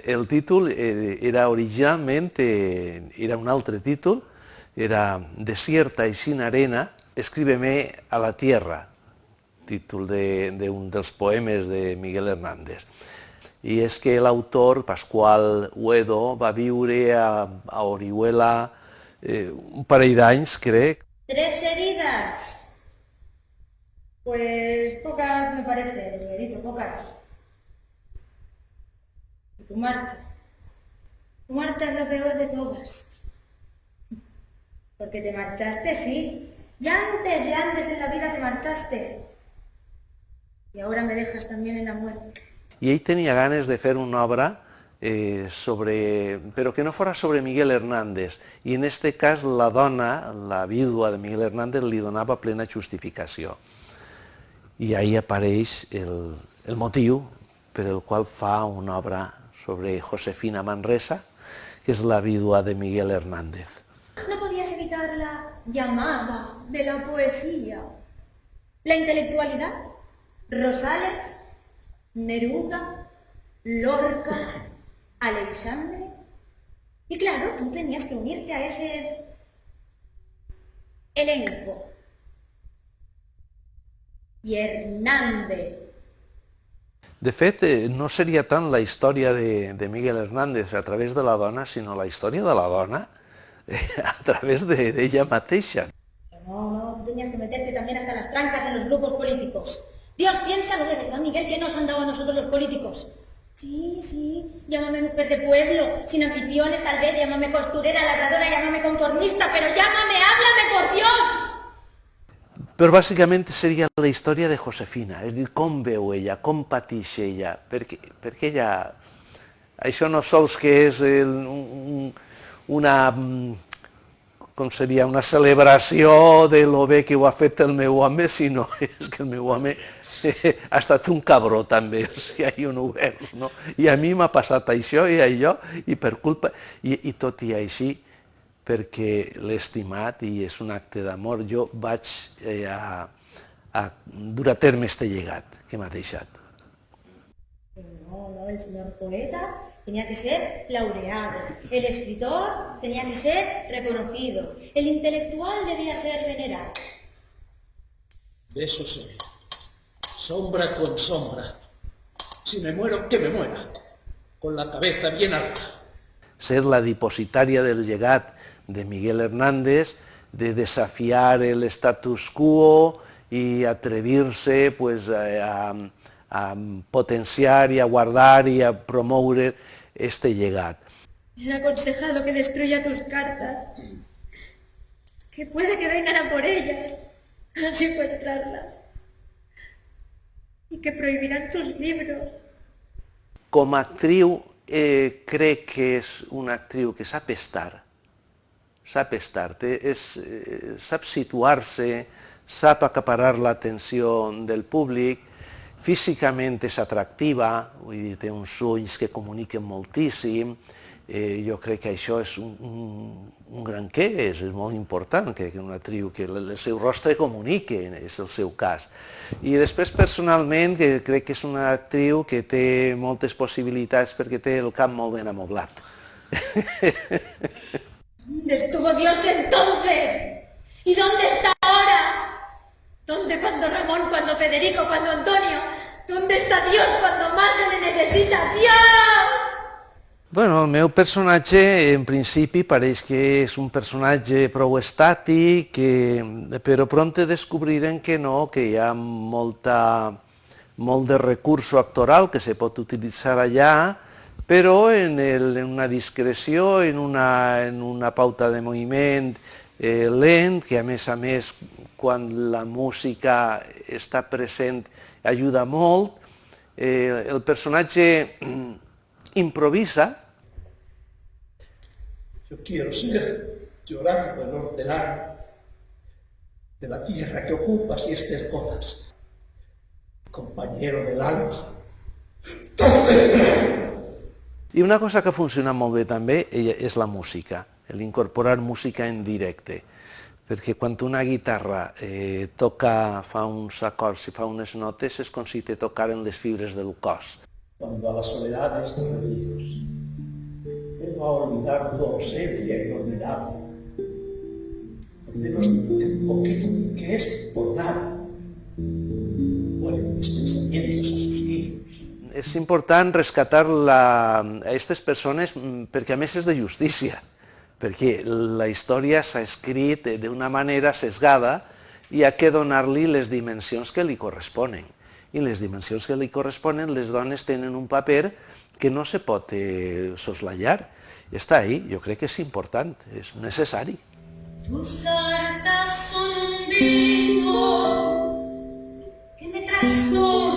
El títol era originalment era un altre títol, era Desierta y sin arena, escríbeme a la tierra, títol d'un dels poemes de Miguel Hernández. I és que l'autor, Pasqual Uedo, va viure a Orihuela un parell d'anys, crec. ¿Tres heridas? Pues pocas me parece, Miguelito, pocas. Y tu marcha. Tu marcha es lo peor de todas. Porque te marchaste, sí. Ya antes en la vida te marchaste. Y ahora me dejas también en la muerte. I ell tenia ganes de fer una obra però que no fora sobre Miguel Hernández, i en este cas la dona, la vídua de Miguel Hernández, li donava plena justificació. I ahí apareix el motiu per el qual fa una obra sobre Josefina Manresa, que és la vídua de Miguel Hernández. No podías evitar la llamada de la poesía, la intelectualidad. Rosales, Neruda, Lorca, Alexandre. Y claro, tú tenías que unirte a ese elenco. Y Hernández. De fet, no seria tant la història de Miguel Hernández a través de la dona, sinó la història de la dona a través d'ella mateixa. No, tenías que meterte también hasta las trancas en los grupos políticos. Dios, piénsalo de verdad, Miguel, ¿qué nos han dado a nosotros los políticos? Sí, llámame mujer de pueblo, sin ambiciones tal vez, llámame costurera, labradora, llámame conformista, pero llámame, háblame, por Dios! Però bàsicament seria la història de Josefina, és a dir, com veu ella, com pateix ella, perquè ella... Això no sols que és una... com seria, una celebració de lo bé que ho ha fet el meu home, sinó és que el meu home ha estat un cabró també, o sigui, ahí on ho veus, no? I a mi m'ha passat això i allò, i per culpa... I tot i així, perquè l'he estimat i és un acte d'amor, jo vaig a dur a terme este llegat que m'ha deixat. No, el señor poeta tenía que ser laureado, el escritor tenía que ser reconocido, el intelectual debía ser venerado. De eso soy. Sombra con sombra. Si me muero, que me muera. Con la cabeza bien alta. Ser la dipositària del llegat de Miguel Hernández, de desafiar el status quo i atrevir-se pues, a potenciar y a guardar y a promoure este llegat. Me han aconsejado que destruya tus cartas, que puede que vengan a por ellas, a secuestrarlas, y que prohibirán tus libros. Com a actriu, crec que és una actriu que sap estar, sap situar-se, sap acaparar l'atenció del públic, físicament és atractiva, vull dir, té uns ulls que comuniquen moltíssim, jo crec que això és un gran què, és molt important que una actriu, que el seu rostre comunique, és el seu cas. I després, personalment, crec que és una actriu que té moltes possibilitats perquè té el cap molt ben amoblat. ¿Dónde estuvo Dios entonces? ¿Y dónde está ahora? ¿Dónde cuando Ramón, cuando Federico, cuando Antonio? ¿Dónde está Dios cuando más se le necesita? ¡Dios! Bueno, el meu personatge, en principi, pareix que és un personatge prou estàtic, però prompte descobrirem que no, que hi ha molt de recurso actoral que se pot utilitzar allà, però en una discreció, en una pauta de moviment lent, que a més, quan la música està present, ajuda molt. El personatge improvisa. Yo quiero ser llorando el hortelano de la tierra que ocupas y estercodas, compañero del alma. I una cosa que funciona molt bé també és la música, l'incorporar música en directe, perquè quan una guitarra fa uns acords i fa unes notes és com si te tocaren les fibres del cos. Cuando a la soledad de estos ríos va a olvidar tu ausencia inolvidable. Al menos un poquito que es por nada. Vuelven mis pensamientos a sus niños. És important rescatar a aquestes persones perquè a més és de justícia, perquè la història s'ha escrit d'una manera sesgada i ha que donar-li les dimensions que li corresponen. I les dimensions que li corresponen, les dones tenen un paper que no se pot soslayar. Està ahí, jo crec que és important, és necessari. Tus cartas son un ritmo que me trastorna.